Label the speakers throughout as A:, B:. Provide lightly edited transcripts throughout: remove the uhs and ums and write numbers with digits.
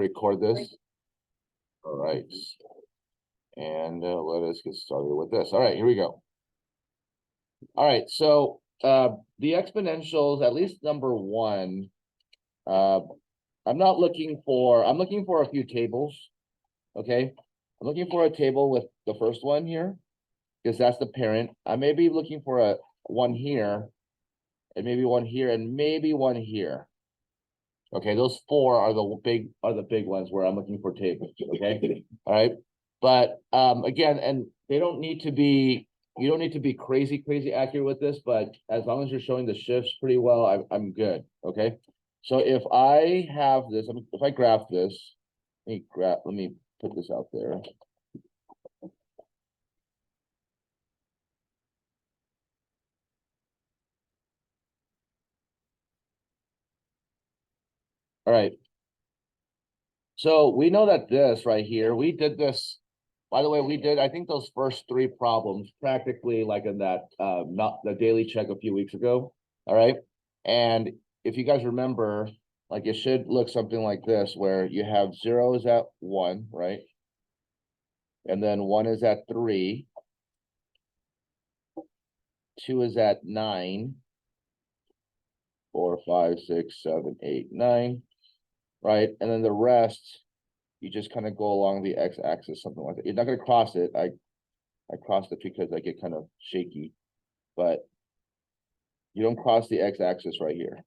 A: record this? All right. And let us get started with this. All right, here we go. All right, so the exponentials, at least number one, I'm looking for a few tables, okay? I'm looking for a table with the first one here, because that's the parent. I may be looking for a one here, and maybe one here, and maybe one here. Okay, those four are the big ones where I'm looking for tables, okay? All right. But again, and they don't need to be, you don't need to be crazy accurate with this, but as long as you're showing the shifts pretty well, I'm good. Okay. So if I have this, if I graph this, let me put this out there. All right. So we know that this right here, we did this. By the way, we did, I think, those first three problems practically like in that not the daily check a few weeks ago. All right. And if you guys remember, like it should look something like this, where you have 0 is at 1, right? And then 1 is at 3. 2 is at 9. 4, 5, 6, 7, 8, 9. Right. And then the rest, you just kind of go along the x-axis, something like that. You're not going to cross it. I crossed it because I get kind of shaky, but you don't cross the x-axis right here.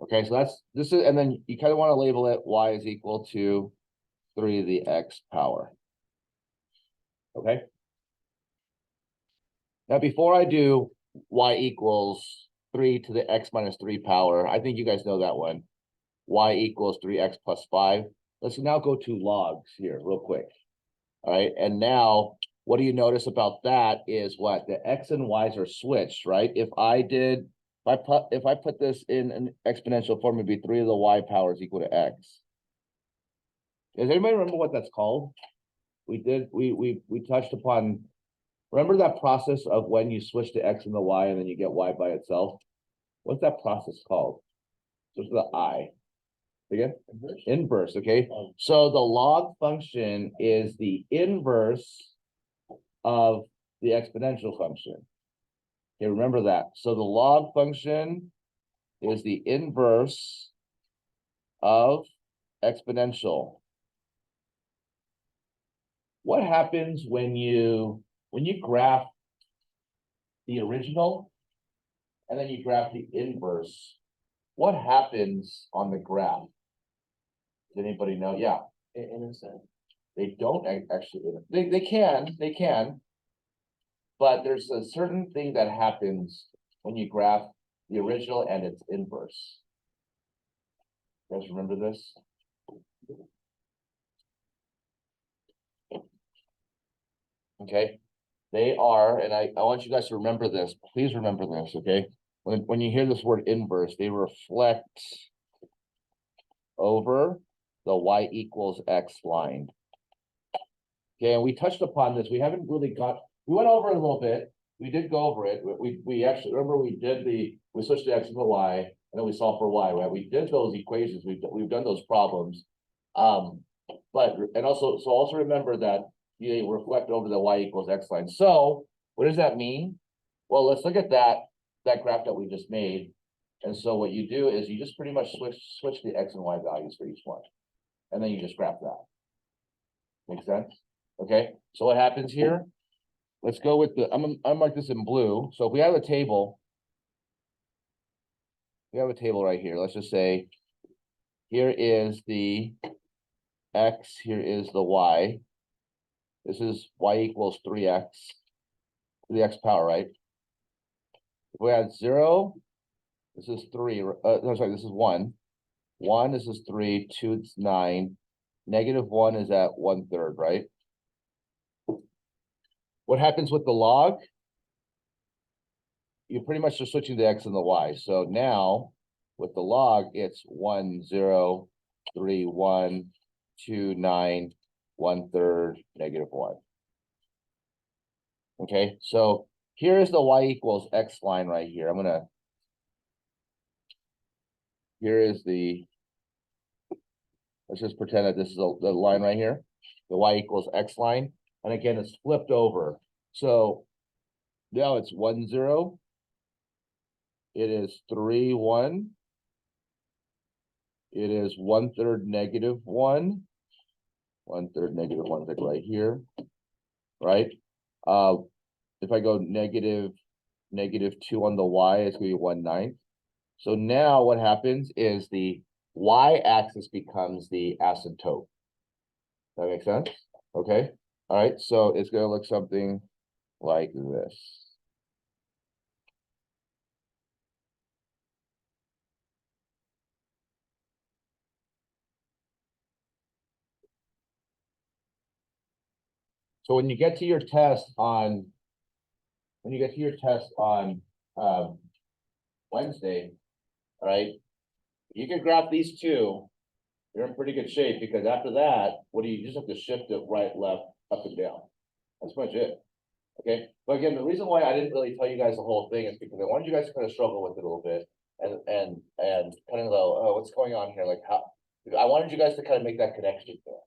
A: Okay, so this is, and then you kind of want to label it y is equal to 3 to the x power. Okay. Now, before I do y equals 3 to the x minus 3 power, I think you guys know that one. Y equals 3x plus 5. Let's now go to logs here real quick. All right, and now what do you notice about that is what the x and y's are switched, right? If I put this in an exponential form, it'd be 3 to the y power is equal to x. Does anybody remember what that's called? We touched upon, remember that process of when you switch the x and the y and then you get y by itself? What's that process called? Just the I. Again? Inverse, okay? So the log function is the inverse of the exponential function. Okay, remember that. So the log function is the inverse of exponential. What happens when you graph the original and then you graph the inverse? What happens on the graph? Does anybody know? Yeah. Intersect. They don't actually. They can, but there's a certain thing that happens when you graph the original and its inverse. You guys remember this? Okay. They are, and I want you guys to remember this. Please remember this, okay? When you hear this word inverse, they reflect over the y equals x line. Okay, and we touched upon this. We haven't really we went over it a little bit. We did go over it. We actually, remember we switched the x and the y, and then we solved for y, right? We did those equations. We've done those problems. Also remember that they reflect over the y equals x line. So what does that mean? Well, let's look at that graph that we just made. And so what you do is you just pretty much switch the x and y values for each one. And then you just graph that. Make sense? Okay. So what happens here? Let's go with I'm mark this in blue. So if we have a table, right here. Let's just say here is the x, here is the y. This is y equals 3x to the x power, right? If we add 0, this is 3. No, sorry, this is 1. 1, this is 3. 2, it's 9. -1 is at 1/3, right? What happens with the log? You pretty much are switching the x and the y. So now with the log, it's 1, 0, 3, 1, 2, 9, 1/3, -1. Okay, so here is the y equals x line right here. here is the, let's just pretend that this is the line right here, the y equals x line. And again, it's flipped over. So now it's 1, 0. It is 3, 1. It is 1/3 negative 1. 1/3 negative 1 is like right here, right? If I go negative 2 on the y, it's going to be 1/9. So now what happens is the y-axis becomes the asymptote. That makes sense? Okay. All right. So it's going to look something like this. So when you get to your test on, Wednesday, all right, you can graph these two. You're in pretty good shape because after that, what do you just have to shift it right, left, up and down. That's much it. Okay. But again, the reason why I didn't really tell you guys the whole thing is because I wanted you guys to kind of struggle with it a little bit and kind of go, oh, what's going on here? Like how I wanted you guys to kind of make that connection there.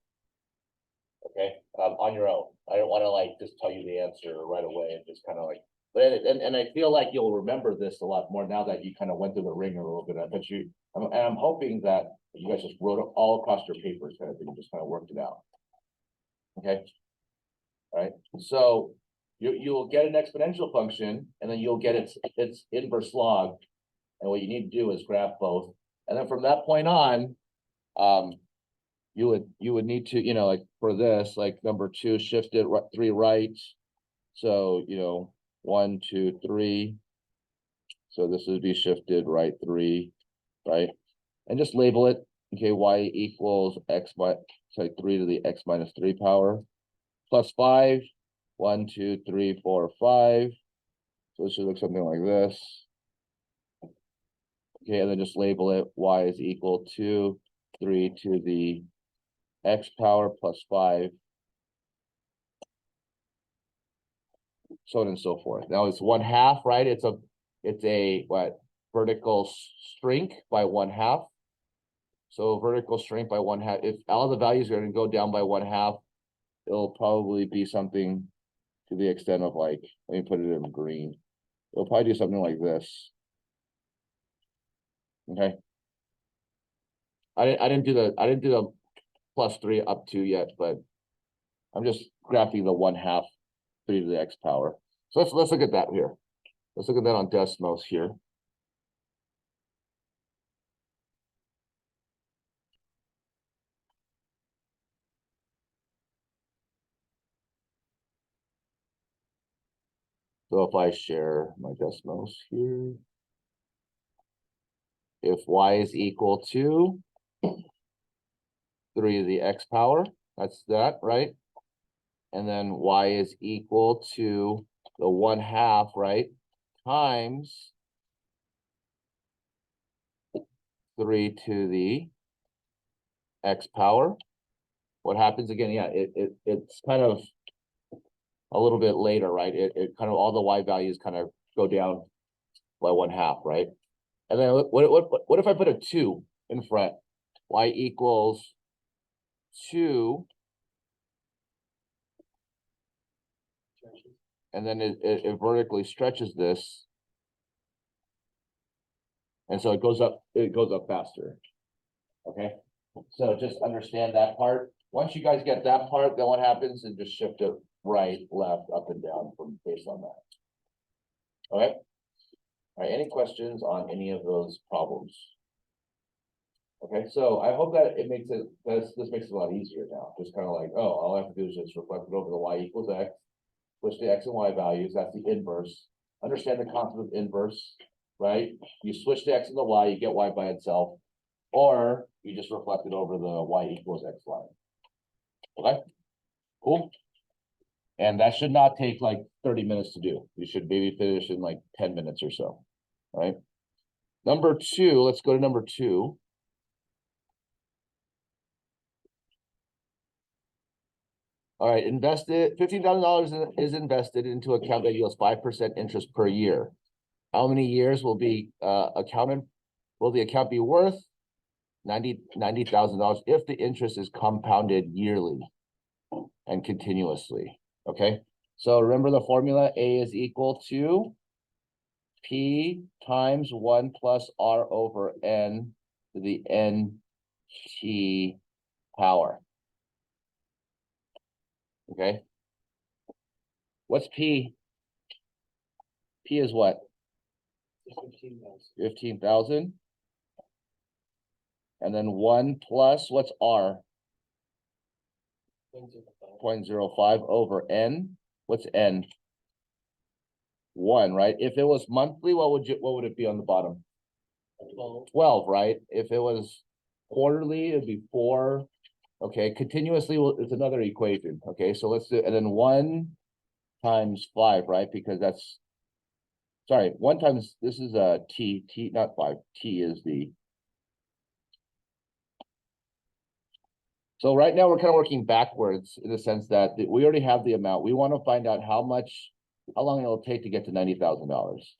A: Okay, on your own. I don't want to like just tell you the answer right away and just kind of like, and I feel like you'll remember this a lot more now that you kind of went through the ringer a little bit. I bet you, and I'm hoping that you guys just wrote it all across your papers, kind of thing, and just kind of worked it out. Okay, all right. So you'll get an exponential function, and then you'll get its inverse log, and what you need to do is graph both, and then from that point on, you would need to, like for this, like number 2, shift it 3 right. So, 1, 2, 3. So this would be shifted right 3, right? And just label it. Okay, y equals x by 3 to the x minus 3 power plus 5. 1, 2, 3, 4, 5. So it should look something like this. Okay, and then just label it y is equal to 3 to the x power plus 5, so on and so forth. Now it's 1/2, right? It's a what, vertical shrink by 1/2. So vertical shrink by 1/2. If all the values are going to go down by 1/2, it'll probably be something to the extent of like, let me put it in green. It'll probably do something like this. Okay. I didn't do the plus 3 up to yet, but I'm just graphing the 1/2 3 to the x power. So let's look at that here. Let's look at that on Desmos here. So if I share my Desmos here, if y is equal to 3 to the x power, that's that, right? And then y is equal to the 1/2, right? Times 3 to the x power. What happens again? Yeah, it's kind of a little bit later, right? It kind of, all the y values kind of go down by 1/2, right? And then what if I put a 2 in front? Y equals 2, and then it vertically stretches this, and so it goes up faster. Okay, so just understand that part. Once you guys get that part, then what happens is just shift it right, left, up and down from based on that. Okay. All right, any questions on any of those problems? Okay, so I hope that it makes it, this makes it a lot easier now. Just kind of like, oh, all I have to do is just reflect it over the y equals x, switch the x and y values, that's the inverse. Understand the concept of inverse, right? You switch the x and the y, you get y by itself, or you just reflect it over the y equals x line. Okay, cool. And that should not take like 30 minutes to do. You should maybe finish in like 10 minutes or so. All right. Number 2, let's go to number 2. All right, invested $15,000 is invested into an account that yields 5% interest per year. How many years will the account be worth? $90,000 if the interest is compounded yearly and continuously. Okay, so remember the formula. A is equal to P times 1 plus R over N to the NT power. Okay, what's P? P is what? 15,000. And then 1 plus, what's R? 0.05 over N. What's N? 1, right? If it was monthly, what would it be on the bottom? 12, right? If it was quarterly, it'd be 4. Okay, continuously, well, it's another equation. Okay, so let's do, and then 1 times 5, right? Because that's, sorry, 1 times, this is a T, not 5. T is the, so right now we're kind of working backwards in the sense that we already have the amount. We want to find out how long it'll take to get to $90,000.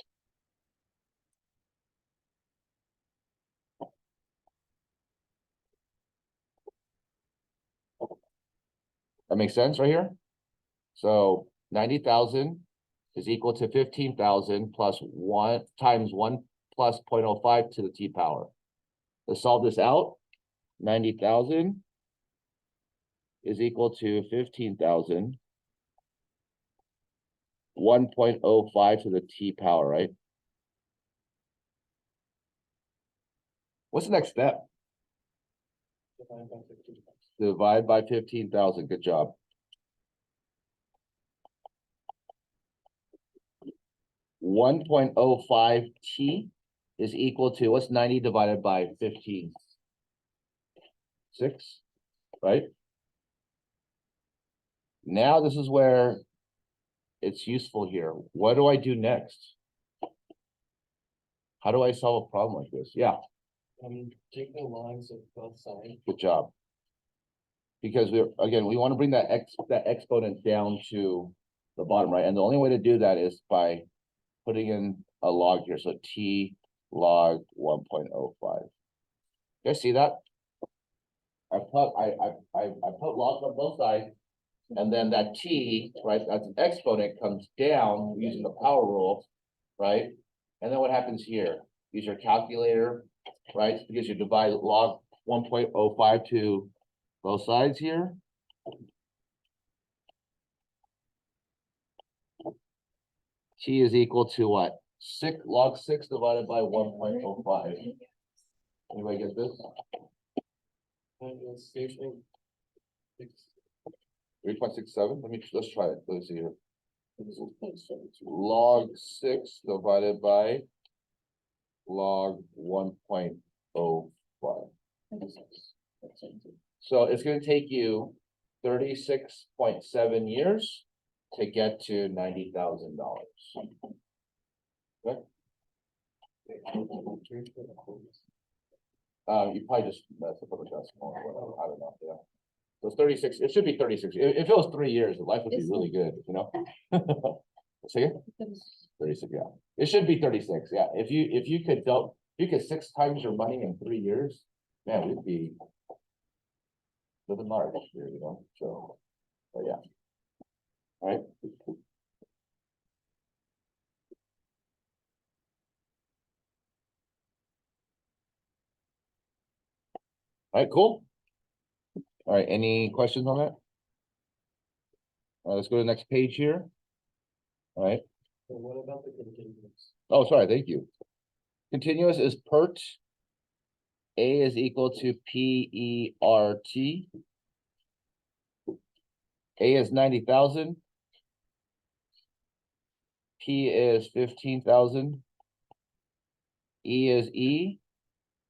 A: That makes sense right here? So 90,000 is equal to 15,000 plus 1 times 1 plus 0.05 to the T power. Let's solve this out. 90,000 is equal to 15,000, 1.05 to the T power, right? What's the next step? Divide by 15,000. Good job. $1.05 T is equal to, what's 90 divided by 15? 6, right? Now this is where it's useful here. What do I do next? How do I solve a problem like this? Yeah.
B: Take the lines of both sides.
A: Good job. Because we want to bring that exponent down to the bottom, right? And the only way to do that is by putting in a log here. So T log 1.05. You guys see that? I put logs on both sides, and then that T, right, that's an exponent, comes down using the power rule, right? And then what happens here? Use your calculator, right? Because you divide log 1.05 to both sides here. T is equal to what? Log 6 divided by 1.05. Anybody get this? 3.67. Let's try it. Let's see here. Log 6 divided by log 1.05. So it's going to take you 36.7 years to get to $90,000. Okay. You probably just messed up on the decimal or whatever. I don't know. Yeah. So it's 36. It should be 36. If it was 3 years, life would be really good, you know. Say it? 36, yeah. It should be 36. Yeah. If you could 6 times your money in 3 years, man, we'd be living large here, you know. So, but yeah. All right. All right, cool. All right, any questions on that? All right, let's go to the next page here. All right.
B: So what about the continuous?
A: Oh, sorry, thank you. Continuous is PERT. A is equal to PERT. A is 90,000. P is 15,000. E is E.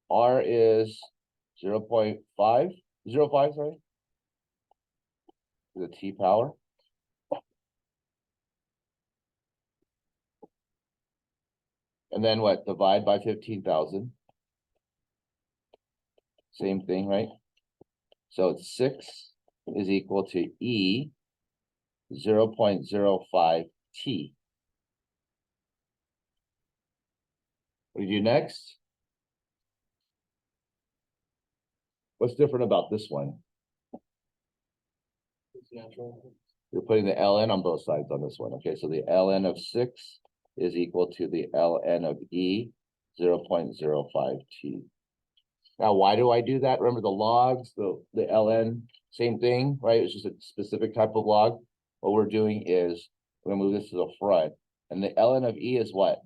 A: R is 0.5. 0.5, sorry. The T power. And then what? Divide by 15,000. Same thing, right? So it's 6 is equal to E 0.05 T. What do you do next? What's different about this one?
B: It's natural.
A: You're putting the ln on both sides on this one. Okay, so the ln of 6 is equal to the ln of e 0.05 t. Now, why do I do that? Remember the logs, the ln, same thing, right? It's just a specific type of log. What we're doing is we're gonna move this to the front, and the ln of e is what?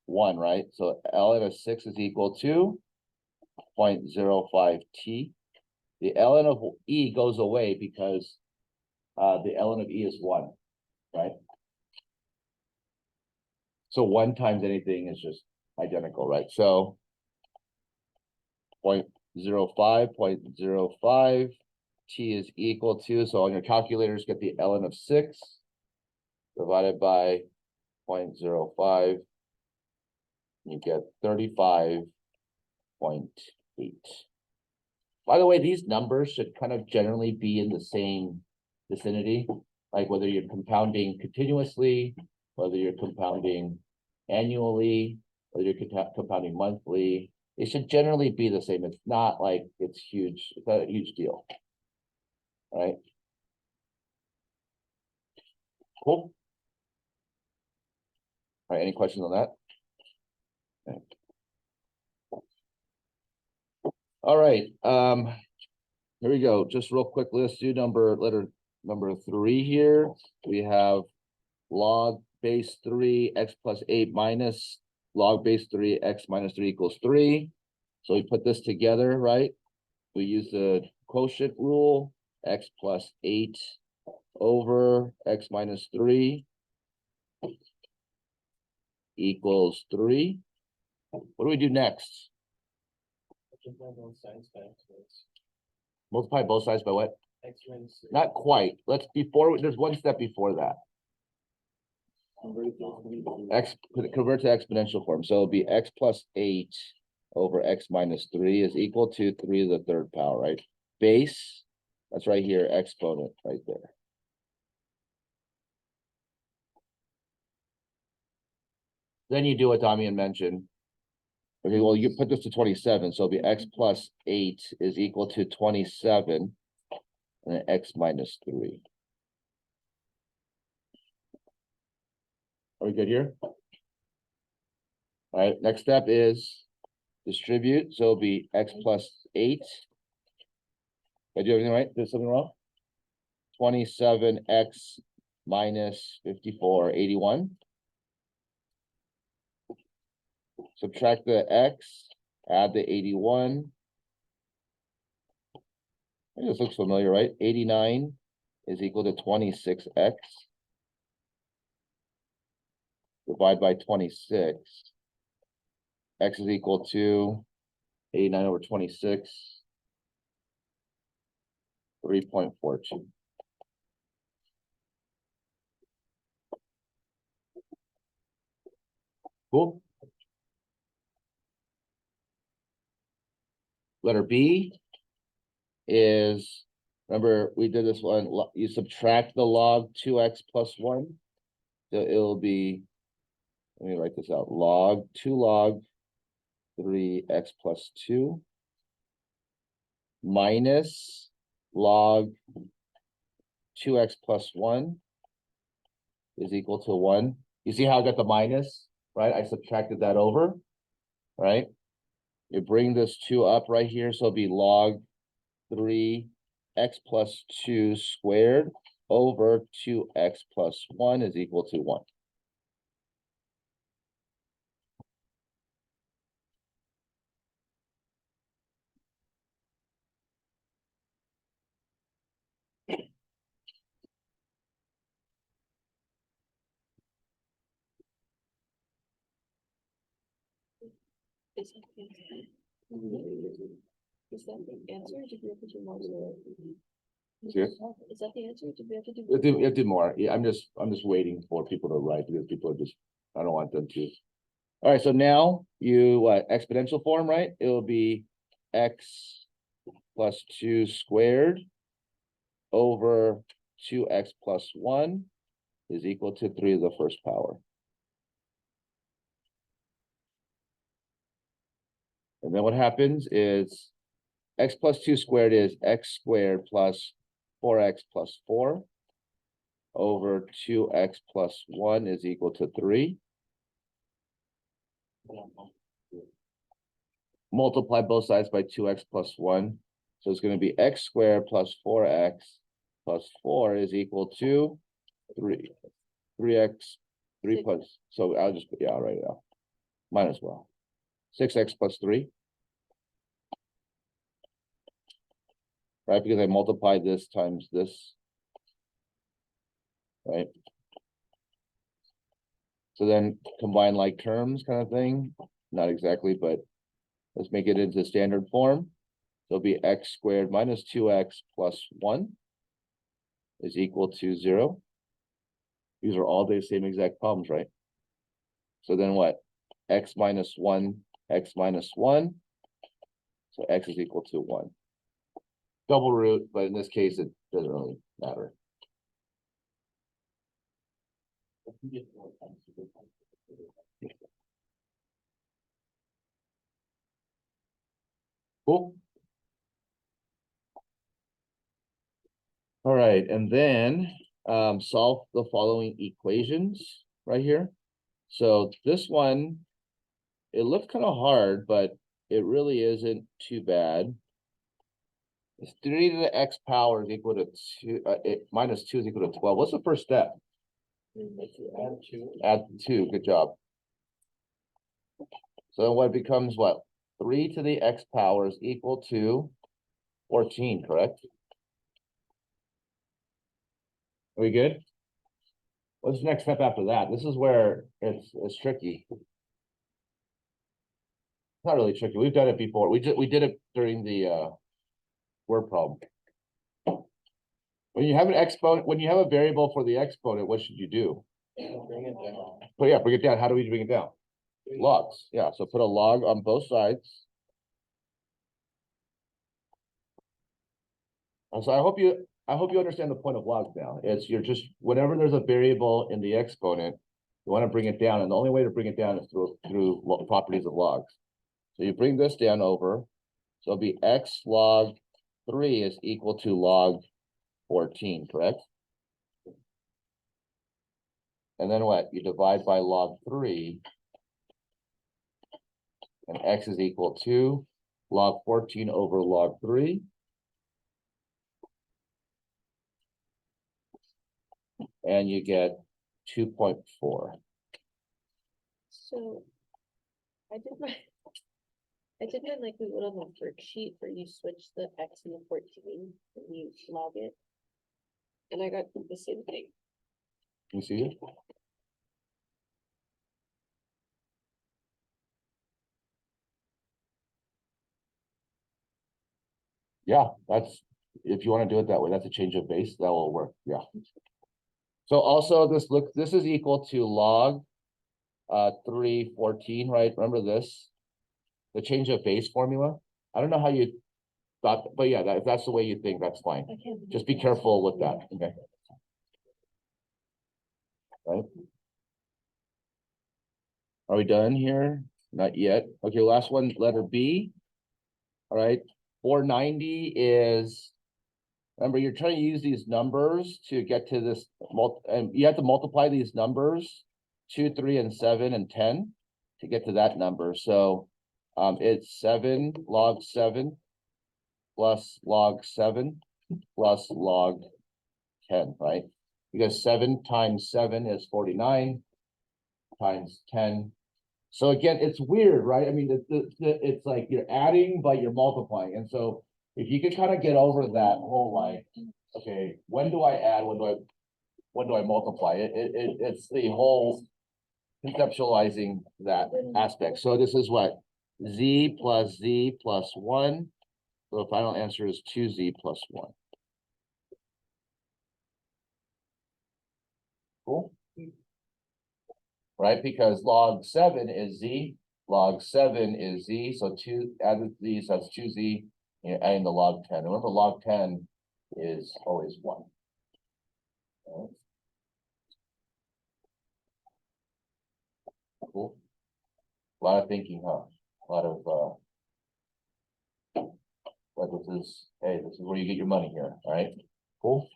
A: 1, right? So ln of 6 is equal to 0.05 t. The ln of e goes away because the ln of e is 1, right? So 1 times anything is just identical, right? So 0.05 t is equal to, so on your calculators, get the ln of 6 divided by 0.05, you get 35.8. By the way, these numbers should kind of generally be in the same vicinity, like whether you're compounding continuously, whether you're compounding annually, whether you're compounding monthly. It should generally be the same. It's not like it's huge. It's not a huge deal. All right. Cool. All right. Any questions on that? Okay. All right. Here we go. Just real quick, let's do letter number 3 here. We have log base 3 x plus 8 minus log base 3 x minus 3 equals 3. So we put this together, right? We use the quotient rule, x plus 8 over x minus 3 equals 3. What do we do next?
B: Multiply both sides by x minus.
A: Multiply both sides by what?
B: X minus.
A: Not quite. There's one step before that. Convert to exponential form. So it'll be x plus 8 over x minus 3 is equal to 3 to the 3rd power, right? Base, that's right here, exponent right there. Then you do what Damian mentioned. Okay, well, you put this to 27, so it'll be x plus 8 is equal to 27, and then x minus 3. Are we good here? All right, next step is distribute, so it'll be x plus 8. Did I do everything right? Did something wrong? 27x minus 54, 81. Subtract the x, add the 81. This looks familiar, right? 89 is equal to 26x. Divide by 26. X is equal to 89 over 26. 3.42. Cool. Letter B is, remember, we did this one, you subtract the log 2x plus 1. So it'll be, let me write this out, log 2 log 3x plus 2 minus log 2x plus 1 is equal to 1. You see how I got the minus, right? I subtracted that over, right? You bring this 2 up right here, so it'll be log 3x plus 2 squared over 2x plus 1 is equal to 1.
C: Is that the answer? Is that the answer? Did we have to do more?
A: Sure.
C: Is that the answer? Did we have to do?
A: You have to do more. Yeah, I'm just waiting for people to write because people are just, I don't want them to. All right, so now you exponential form, right? It'll be x plus 2 squared over 2x plus 1 is equal to 3 to the 1st power. And then what happens is x plus 2 squared is x squared plus 4x plus 4 over 2x plus 1 is equal to 3. Multiply both sides by 2x plus 1. So it's going to be x squared plus 4x plus 4 is equal to 3. 3x, 3
C: Six.
A: plus, so I'll just put, yeah, I'll write it out. Might as well. 6x plus 3. Right, because I multiplied this times this. Right. So then combine like terms kind of thing. Not exactly, but let's make it into standard form. So it'll be x squared minus 2x plus 1 is equal to 0. These are all the same exact problems, right? So then what? X minus 1, x minus 1. So x is equal to 1. Double root, but in this case, it doesn't really matter. Cool. All right, and then solve the following equations right here. So this one, it looks kind of hard, but it really isn't too bad. It's 3 to the x power is equal to 2, minus 2 is equal to 12. What's the first step?
B: Add 2.
A: Add 2, good job. So what becomes what? 3 to the x power is equal to 14, correct? Are we good? What's the next step after that? This is where it's tricky. It's not really tricky. We've done it before. We did it during the word problem. When you have an exponent, when you have a variable for the exponent, what should you do?
B: Bring it down.
A: But yeah, bring it down. How do we bring it down? Logs. Yeah, so put a log on both sides. And so I hope you understand the point of logs now. It's you're just whenever there's a variable in the exponent, you want to bring it down, and the only way to bring it down is through properties of logs. So you bring this down over, so it'll be x log 3 is equal to log 14, correct? And then what? You divide by log 3, and x is equal to log 14 over log 3. And you get 2.4.
C: So I did my likelihood on the worksheet where you switch the x and the 14 and you log it. And I got the same thing.
A: You see it? Yeah, that's if you want to do it that way, that's a change of base, that will work. Yeah. So also this is equal to log 314, right? Remember this? The change of base formula. I don't know how you thought, but yeah, if that's the way you think, that's fine. Just be careful with that. Okay. Right. Are we done here? Not yet. Okay, last one, letter B. All right. 490 is, remember, you're trying to use these numbers to get to this, and you have to multiply these numbers, 2, 3, and 7, and 10 to get to that number. So it's 7 log 7 plus log 7 plus log 10, right? Because 7 times 7 is 49 times 10. So again, it's weird, right? I mean, it's like you're adding, but you're multiplying. And so if you could kind of get over that whole like, okay, when do I add? When do I multiply? It's the whole conceptualizing that aspect. So this is what? Z plus 1. So the final answer is 2z plus 1. Cool. Right? Because log 7 is z, log 7 is z, so 2 added these, that's 2z, and adding the log 10. Remember, log 10 is always 1. Right. Cool. A lot of thinking, huh? A lot of that this is, hey, this is where you get your money here, all right? Cool.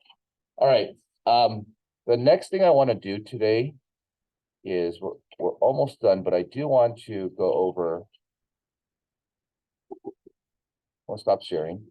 A: All right, the next thing I want to do today is we're almost done, but I do want to go over. I'll stop sharing.